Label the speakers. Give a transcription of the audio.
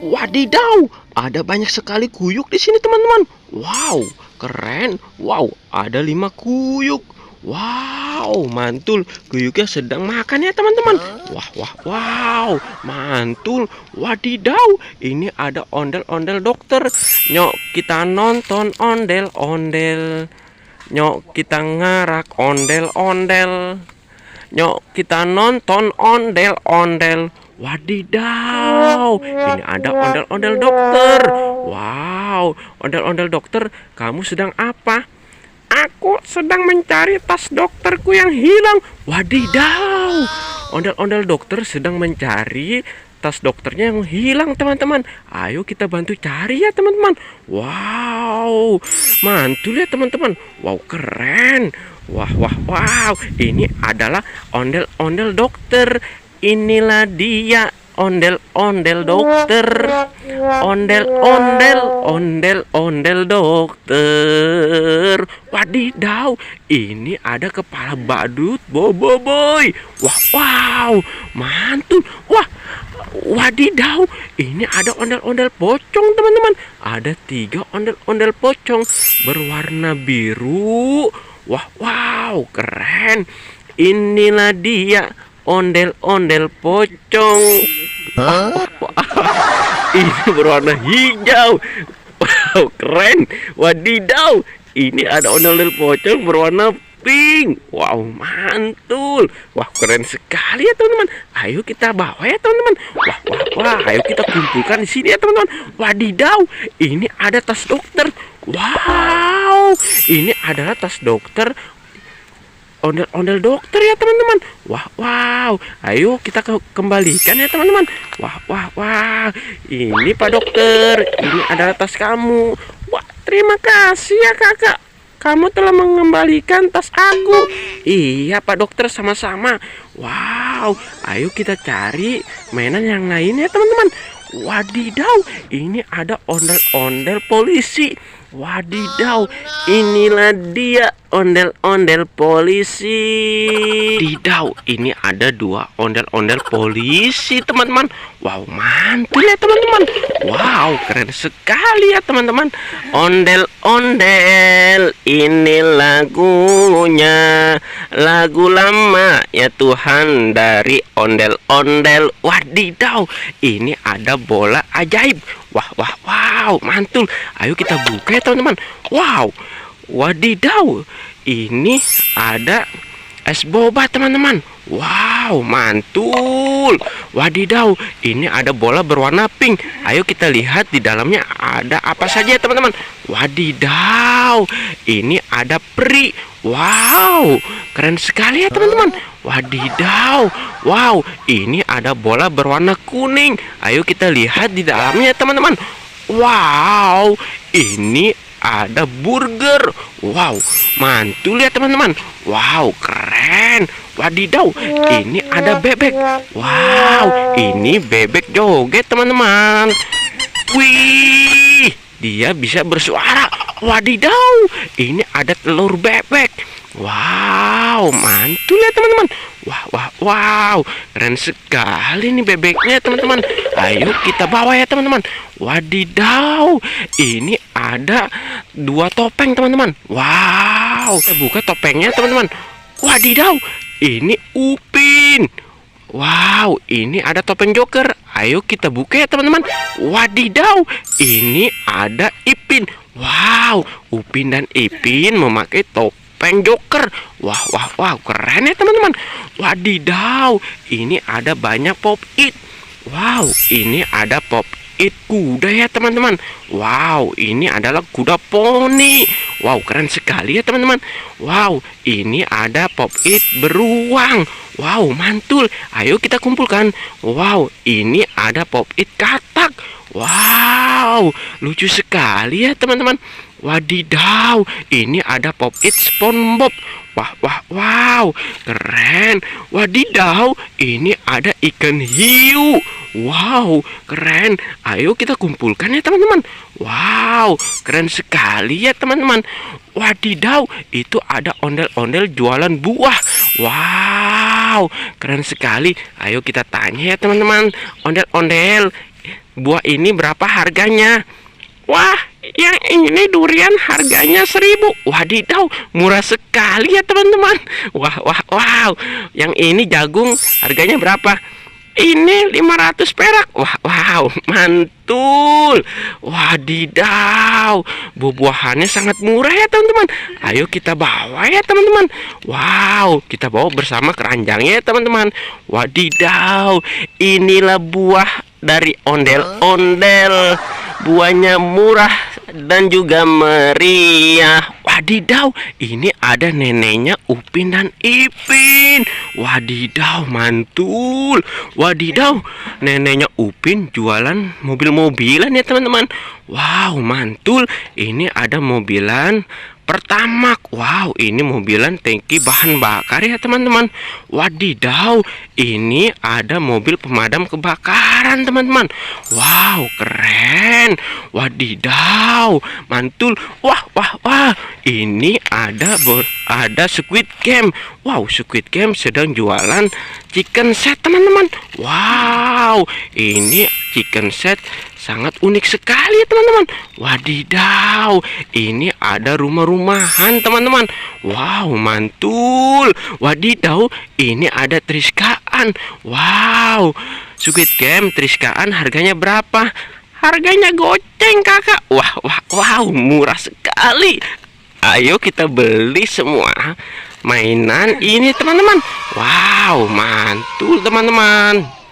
Speaker 1: Wadidaw, ada banyak sekali kuyuk di sini teman-teman. Wow, keren. Wow, ada 5 kuyuk. Wow, mantul. Kuyuknya sedang makan ya teman-teman. Wah, wah, wow, mantul. Wadidaw, ini ada ondel-ondel dokter. Nyok, kita nonton ondel-ondel. Nyok, kita ngarak ondel-ondel. Nyok, kita nonton ondel-ondel. Wadidaw, ini ada ondel-ondel dokter. Wow, ondel-ondel dokter, kamu sedang apa? Aku sedang mencari tas dokterku yang hilang. Wadidaw, ondel-ondel dokter sedang mencari tas dokternya yang hilang teman-teman. Ayo kita bantu cari ya teman-teman. Wow, mantul ya teman-teman. Wow, keren. Wah, wah, wow, ini adalah ondel-ondel dokter. Inilah dia ondel-ondel dokter. Ondel-ondel, ondel-ondel dokter. Wadidaw, ini ada kepala badut boboiboy. Wah, wow, mantul. Wah, wadidaw, ini ada ondel-ondel pocong teman-teman. Ada 3 ondel-ondel pocong berwarna biru. Wah, wow, keren. Inilah dia ondel-ondel pocong. Ini berwarna hijau. Wow, keren. Wadidaw, ini ada ondel-ondel pocong berwarna pink. Wow, mantul. Wah, keren sekali ya teman-teman. Ayo kita bawa ya teman-teman. Wah, wah, wah, ayo kita kumpulkan di sini ya teman-teman. Wadidaw, ini ada tas dokter. Wow, ini adalah tas dokter. Ondel-ondel dokter ya teman-teman. Wah, wow, ayo kita kembalikan ya teman-teman. Wah, wah, wah, ini Pak Dokter, ini adalah tas kamu. Wah, terima kasih ya kakak, kamu telah mengembalikan tas aku. Iya Pak Dokter, sama-sama. Wow, ayo kita cari mainan yang lain ya teman-teman. Wadidaw, ini ada ondel-ondel polisi. Wadidaw, inilah dia ondel-ondel polisi. Wadidaw, ini ada 2 ondel-ondel polisi teman-teman. Wow, mantul ya teman-teman. Wow, keren sekali ya teman-teman. Ondel-ondel, ini lagunya, lagu lama ya Tuhan dari ondel-ondel. Wadidaw, ini ada bola ajaib. Wah, wah, wow, mantul. Ayo kita buka ya teman-teman. Wow, wadidaw, ini ada es boba teman-teman. Wow, mantul. Wadidaw, ini ada bola berwarna pink. Ayo kita lihat di dalamnya ada apa saja teman-teman. Wadidaw, ini ada peri. Wow, keren sekali ya teman-teman. Wadidaw, wow, ini ada bola berwarna kuning. Ayo kita lihat di dalamnya teman-teman. Wow, ini ada burger. Wow, mantul ya teman-teman. Wow, keren. Wadidaw, ini ada bebek. Wow, ini bebek joget teman-teman. Wih, dia bisa bersuara. Wadidaw, ini ada telur bebek. Wow, mantul ya teman-teman. Wah, wah, wow, keren sekali nih bebeknya teman-teman. Ayo kita bawa ya teman-teman. Wadidaw, ini ada 2 topeng teman-teman. Wow, kita buka topengnya teman-teman. Wadidaw, ini Upin. Wow, ini ada topeng Joker. Ayo kita buka ya teman-teman. Wadidaw, ini ada Ipin. Wow, Upin dan Ipin memakai topeng Joker. Wah, wah, wow, keren ya teman-teman. Wadidaw, ini ada banyak pop-it. Wow, ini ada pop-it kuda ya teman-teman. Wow, ini adalah kuda poni. Wow, keren sekali ya teman-teman. Wow, ini ada pop-it beruang. Wow, mantul. Ayo kita kumpulkan. Wow, ini ada pop-it katak. Wow, lucu sekali ya teman-teman. Wadidaw, ini ada pop-it SpongeBob. Wah, wah, wow, keren. Wadidaw, ini ada ikan hiu. Wow, keren. Ayo kita kumpulkan ya teman-teman. Wow, keren sekali ya teman-teman. Wadidaw, itu ada ondel-ondel jualan buah. Wow, keren sekali. Ayo kita tanya ya teman-teman. Ondel-ondel, buah ini berapa harganya? Wah, yang ini durian harganya 1.000. Wadidaw, murah sekali ya teman-teman. Wah, wah, wow. Yang ini jagung harganya berapa? Ini 500 perak. Wah, wow, mantul. Wadidaw, buah-buahannya sangat murah ya teman-teman. Ayo kita bawa ya teman-teman. Wow, kita bawa bersama keranjangnya ya teman-teman. Wadidaw, inilah buah dari ondel-ondel. Buahnya murah dan juga meriah. Wadidaw, ini ada neneknya Upin dan Ipin. Wadidaw, mantul. Wadidaw, neneknya Upin jualan mobil-mobilan ya teman-teman. Wow, mantul. Ini ada mobilan Pertamax. Wow, ini mobilan tangki bahan bakar ya teman-teman. Wadidaw, ini ada mobil pemadam kebakaran teman-teman. Wow, keren. Wadidaw, mantul. Wah, wah, wah. Ini ada Squid Game. Wow, Squid Game sedang jualan chicken set teman-teman. Wow, ini chicken set sangat unik sekali ya teman-teman. Wadidaw, ini ada rumah-rumahan teman-teman. Wow, mantul. Wadidaw, ini ada triskaan. Wow, Squid Game triskaan harganya berapa? Harganya goceng kakak. Wah, wah, wow, murah sekali. Ayo kita beli semua mainan ini teman-teman. Wow, mantul teman-teman.